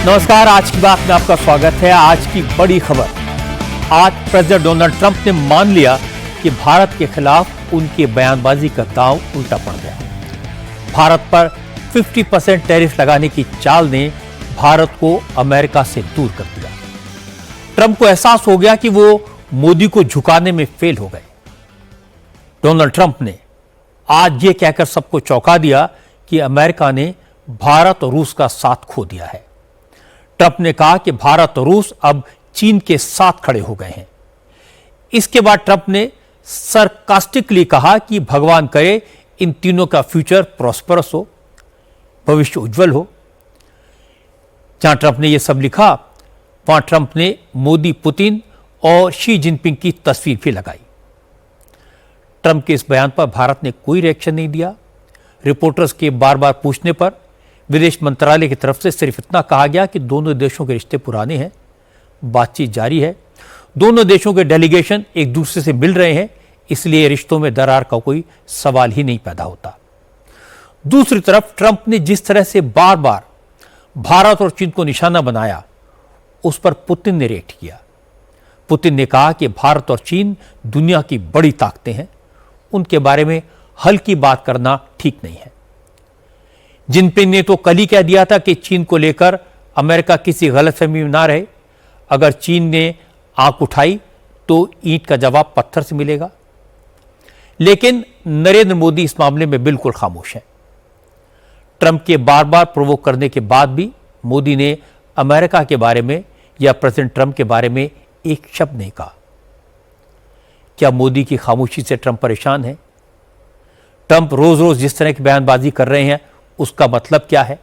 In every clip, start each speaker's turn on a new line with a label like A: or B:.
A: नमस्कार, आज की बात में आपका स्वागत है। आज की बड़ी खबर, आज प्रेसिडेंट डोनाल्ड ट्रंप ने मान लिया कि भारत के खिलाफ उनकी बयानबाजी का दांव उल्टा पड़ गया। भारत पर 50% टैरिफ लगाने की चाल ने भारत को अमेरिका से दूर कर दिया। ट्रंप को एहसास हो गया कि वो मोदी को झुकाने में फेल हो गए। डोनाल्ड ट्रंप ने आज ये कहकर सबको चौंका दिया कि अमेरिका ने भारत और रूस का साथ खो दिया है। ट्रंप ने कहा कि भारत और रूस अब चीन के साथ खड़े हो गए हैं। इसके बाद ट्रंप ने सरकास्टिकली कहा कि भगवान करे इन तीनों का फ्यूचर प्रॉस्परस हो, भविष्य उज्जवल हो। जहां ट्रंप ने यह सब लिखा, वहां ट्रंप ने मोदी, पुतिन और शी जिनपिंग की तस्वीर भी लगाई। ट्रंप के इस बयान पर भारत ने कोई रिएक्शन नहीं दिया। रिपोर्टर्स के बार बार पूछने पर विदेश मंत्रालय की तरफ से सिर्फ इतना कहा गया कि दोनों देशों के रिश्ते पुराने हैं, बातचीत जारी है, दोनों देशों के डेलीगेशन एक दूसरे से मिल रहे हैं, इसलिए रिश्तों में दरार का कोई सवाल ही नहीं पैदा होता। दूसरी तरफ ट्रंप ने जिस तरह से बार बार भारत और चीन को निशाना बनाया, उस पर पुतिन ने रिएक्ट किया। पुतिन ने कहा कि भारत और चीन दुनिया की बड़ी ताकतें हैं, उनके बारे में हल्की बात करना ठीक नहीं है। जिनपिंग ने तो कल ही कह दिया था कि चीन को लेकर अमेरिका किसी गलतफहमी में ना रहे। अगर चीन ने आंख उठाई तो ईंट का जवाब पत्थर से मिलेगा। लेकिन नरेंद्र मोदी इस मामले में बिल्कुल खामोश है। ट्रंप के बार बार प्रोवोक करने के बाद भी मोदी ने अमेरिका के बारे में या प्रेसिडेंट ट्रंप के बारे में एक शब्द नहीं कहा। क्या मोदी की खामोशी से ट्रंप परेशान है? ट्रंप रोज रोज जिस तरह की बयानबाजी कर रहे हैं, उसका मतलब क्या है?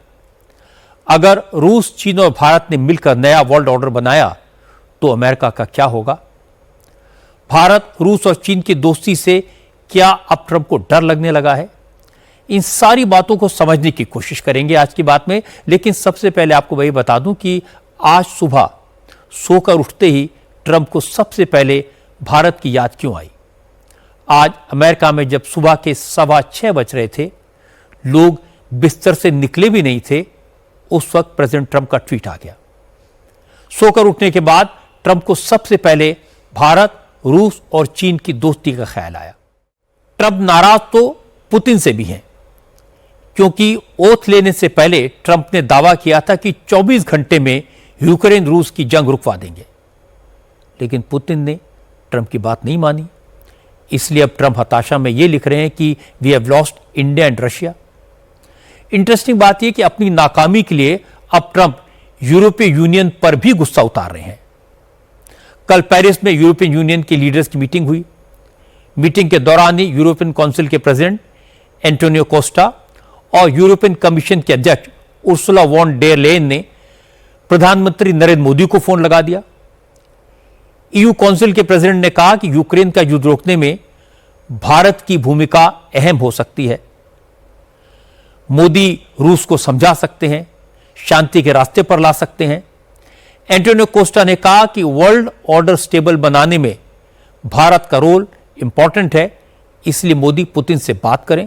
A: अगर रूस, चीन और भारत ने मिलकर नया वर्ल्ड ऑर्डर बनाया तो अमेरिका का क्या होगा? भारत, रूस और चीन की दोस्ती से क्या अब ट्रंप को डर लगने लगा है? इन सारी बातों को समझने की कोशिश करेंगे आज की बात में। लेकिन सबसे पहले आपको वही बता दूं कि आज सुबह सोकर उठते ही ट्रंप को सबसे पहले भारत की याद क्यों आई। आज अमेरिका में जब सुबह के 6:15 बज रहे थे, लोग बिस्तर से निकले भी नहीं थे, उस वक्त प्रेसिडेंट ट्रंप का ट्वीट आ गया। सोकर उठने के बाद ट्रंप को सबसे पहले भारत, रूस और चीन की दोस्ती का ख्याल आया। ट्रंप नाराज तो पुतिन से भी हैं, क्योंकि ओथ लेने से पहले ट्रंप ने दावा किया था कि 24 घंटे में यूक्रेन रूस की जंग रुकवा देंगे। लेकिन पुतिन ने ट्रंप की बात नहीं मानी। इसलिए अब ट्रंप हताशा में यह लिख रहे हैं कि we have lost India and Russia. Interesting बात यह कि अपनी नाकामी के लिए अब ट्रंप यूरोपीय यूनियन पर भी गुस्सा उतार रहे हैं। कल पेरिस में यूरोपियन यूनियन के लीडर्स की मीटिंग हुई। मीटिंग के दौरान ही यूरोपियन काउंसिल के प्रेसिडेंट एंटोनियो कोस्टा और यूरोपियन कमीशन के अध्यक्ष उर्सुला वॉन डेर लेयन ने प्रधानमंत्री नरेंद्र मोदी को फोन लगा दिया। ईयू काउंसिल के प्रेसिडेंट ने कहा कि यूक्रेन का युद्ध रोकने में भारत की भूमिका अहम हो सकती है। मोदी रूस को समझा सकते हैं, शांति के रास्ते पर ला सकते हैं। एंटोनियो कोस्टा ने कहा कि वर्ल्ड ऑर्डर स्टेबल बनाने में भारत का रोल इंपॉर्टेंट है, इसलिए मोदी पुतिन से बात करें।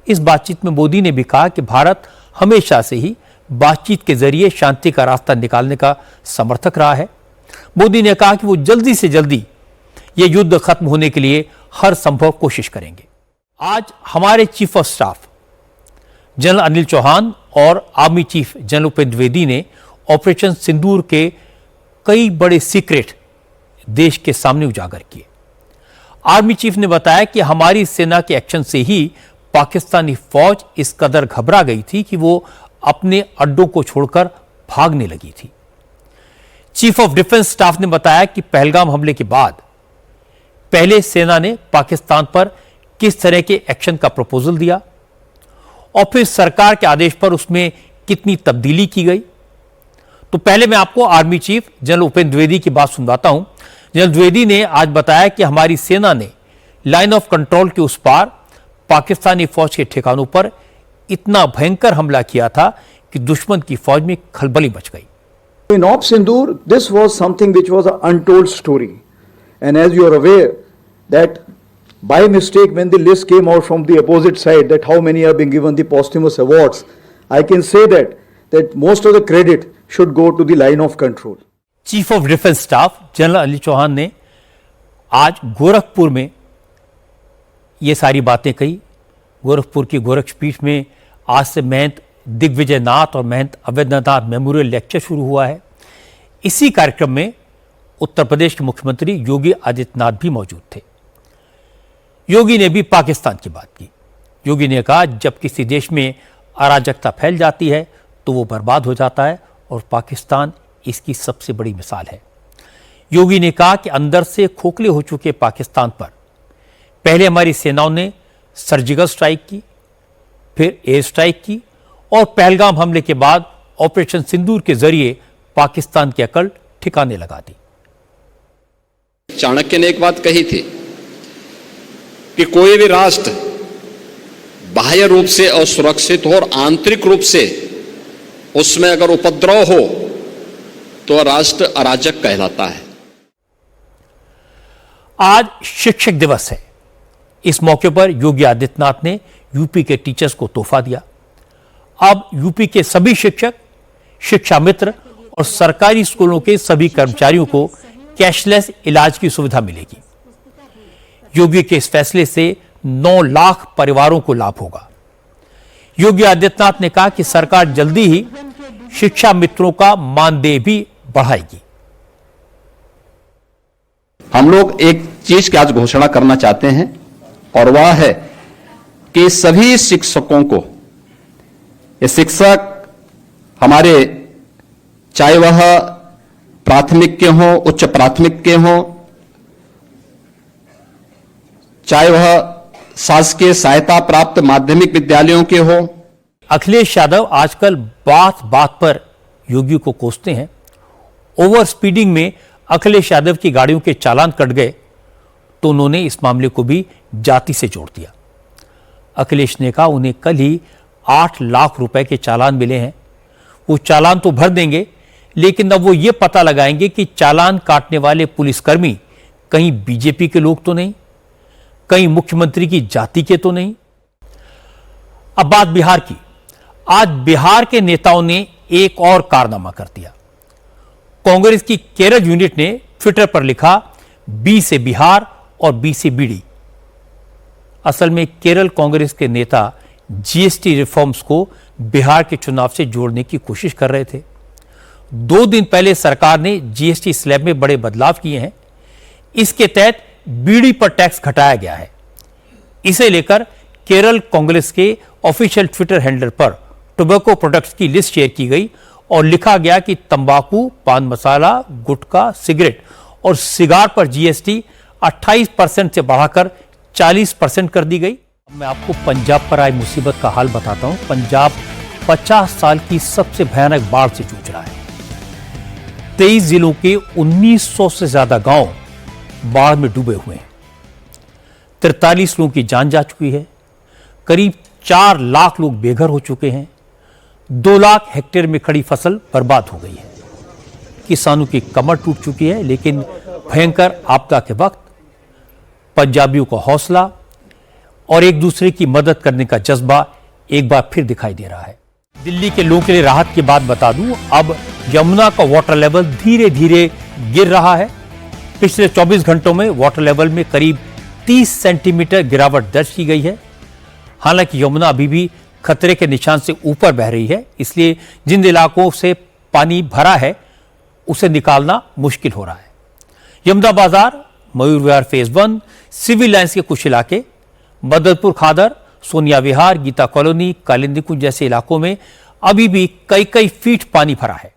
A: इस बातचीत में मोदी ने भी कहा कि भारत हमेशा से ही बातचीत के जरिए शांति का रास्ता निकालने का समर्थक रहा है। मोदी ने कहा कि वो जल्दी से जल्दी यह युद्ध खत्म होने के लिए हर संभव कोशिश करेंगे। आज हमारे chief of staff general Anil Chauhan और army chief general Upendra Dwivedi ने ऑपरेशन सिंदूर के कई बड़े सीक्रेट देश के सामने उजागर किए। आर्मी चीफ ने बताया कि हमारी सेना के एक्शन से ही पाकिस्तानी फौज इस कदर घबरा गई थी कि वो अपने अड्डों को छोड़कर भागने लगी थी। चीफ ऑफ डिफेंस स्टाफ ने बताया कि पहलगाम हमले के बाद पहले सेना ने पाकिस्तान पर किस तरह के एक्शन का प्रपोजल दिया और फिर सरकार के आदेश पर उसमें कितनी तब्दीली की गई। तो पहले मैं आपको army chief general Upendra Dwivedi की बात सुनवाता हूं। जनरल द्विवेदी ने आज बताया कि हमारी सेना ने लाइन ऑफ कंट्रोल के उस पार पाकिस्तानी फौज के ठिकानों पर इतना भयंकर हमला किया था कि दुश्मन की फौज में खलबली मच गई।
B: In Op Sindoor, this was something which was an untold story. And as you are aware that by mistake when the list came out from the opposite side that how many have been given the posthumous awards, I can say that most of the credit should go to the line of control.
A: Chief of defence staff general Anil Chauhan ने आज गोरखपुर में ये सारी बातें कही। गोरखपुर की गोरक्षपीठ में आज से महंत दिग्विजय नाथ और महंत अवैधनाथ मेमोरियल लेक्चर शुरू हुआ है। इसी कार्यक्रम में उत्तर प्रदेश के मुख्यमंत्री योगी आदित्यनाथ भी मौजूद थे। योगी ने भी पाकिस्तान की बात की। योगी ने कहा, जब किसी देश में अराजकता फैल जाती है तो वो बर्बाद हो जाता है और पाकिस्तान इसकी सबसे बड़ी मिसाल है। योगी ने कहा कि अंदर से खोखले हो चुके पाकिस्तान पर पहले हमारी सेनाओं ने सर्जिकल स्ट्राइक की, फिर एयर स्ट्राइक की और पहलगाम हमले के बाद ऑपरेशन सिंदूर के जरिए पाकिस्तान की अकड़ ठिकाने लगा दी।
C: चाणक्य ने एक बात कही थी कि कोई भी राष्ट्र बाह्य रूप से असुरक्षित हो और आंतरिक रूप से उसमें अगर उपद्रव हो तो राष्ट्र अराजक कहलाता है।
A: आज शिक्षक दिवस है। इस मौके पर योगी आदित्यनाथ ने यूपी के टीचर्स को तोहफा दिया। अब यूपी के सभी शिक्षक, शिक्षा मित्र और सरकारी स्कूलों के सभी कर्मचारियों को कैशलेस इलाज की सुविधा मिलेगी। योगी के इस फैसले से 9 लाख परिवारों को लाभ होगा। योगी आदित्यनाथ ने कहा कि सरकार जल्दी ही शिक्षा मित्रों का मानदेय भी बढ़ाएगी।
C: हम लोग एक चीज की आज घोषणा करना चाहते हैं और वह है कि सभी शिक्षकों को, ये शिक्षक हमारे चाहे वह प्राथमिक के हों, उच्च प्राथमिक के हों, चाहे वह शासकीय सहायता प्राप्त माध्यमिक विद्यालयों के हों।
A: अखिलेश यादव आजकल बात बात पर योगी को कोसते हैं। ओवर स्पीडिंग में अखिलेश यादव की गाड़ियों के चालान कट गए तो उन्होंने इस मामले को भी जाति से जोड़ दिया। अखिलेश ने कहा उन्हें कल ही 8 लाख रुपए के चालान मिले हैं। वो चालान तो भर देंगे, लेकिन अब वो ये पता लगाएंगे कि चालान काटने वाले पुलिसकर्मी कहीं बीजेपी के लोग तो नहीं, कहीं मुख्यमंत्री की जाति के तो नहीं। अब बात बिहार की। आज बिहार के नेताओं ने एक और कारनामा कर दिया। कांग्रेस की केरल यूनिट ने ट्विटर पर लिखा, बी से बिहार और बी से बीडी। असल में केरल कांग्रेस के नेता जीएसटी रिफॉर्म्स को बिहार के चुनाव से जोड़ने की कोशिश कर रहे थे। 2 दिन पहले सरकार ने जीएसटी स्लैब में बड़े बदलाव किए हैं। इसके तहत बीड़ी पर टैक्स घटाया गया है। इसे लेकर केरल कांग्रेस के ऑफिशियल ट्विटर हैंडल पर टोबैको प्रोडक्ट्स की लिस्ट शेयर की गई और लिखा गया कि तंबाकू, पान मसाला, गुटखा, सिगरेट और सिगार पर जीएसटी 28% से बढ़ाकर 40% कर दी गई। मैं आपको पंजाब पर आई मुसीबत का हाल बताता हूं। पंजाब 50 साल की सबसे भयानक बाढ़ से जूझ रहा है। 23 जिलों के 1900 से ज्यादा गांव बाढ़ में डूबे हुए हैं। 43 लोगों की जान जा चुकी है। करीब 4 लाख लोग बेघर हो चुके हैं। 2 लाख हेक्टेयर में खड़ी फसल बर्बाद हो गई है। किसानों की कमर टूट चुकी है, लेकिन भयंकर आपदा के वक्त पंजाबियों का हौसला और एक दूसरे की मदद करने का जज्बा एक बार फिर दिखाई दे रहा है। दिल्ली के लोगों के लिए राहत की बात बता दूं, अब यमुना का वाटर लेवल धीरे धीरे गिर रहा है। पिछले 24 घंटों में वाटर लेवल में करीब 30 सेंटीमीटर गिरावट दर्ज की गई है। हालांकि यमुना अभी भी खतरे के निशान से ऊपर बह रही है, इसलिए जिन इलाकों से पानी भरा है उसे निकालना मुश्किल हो रहा है। यमुना बाजार, Mayur Vihar phase 1, civil lines के कुछ इलाके, मददपुर खादर, सोनिया विहार, गीता कॉलोनी, कालिंदी कुंज जैसे इलाकों में अभी भी कई फीट पानी भरा है।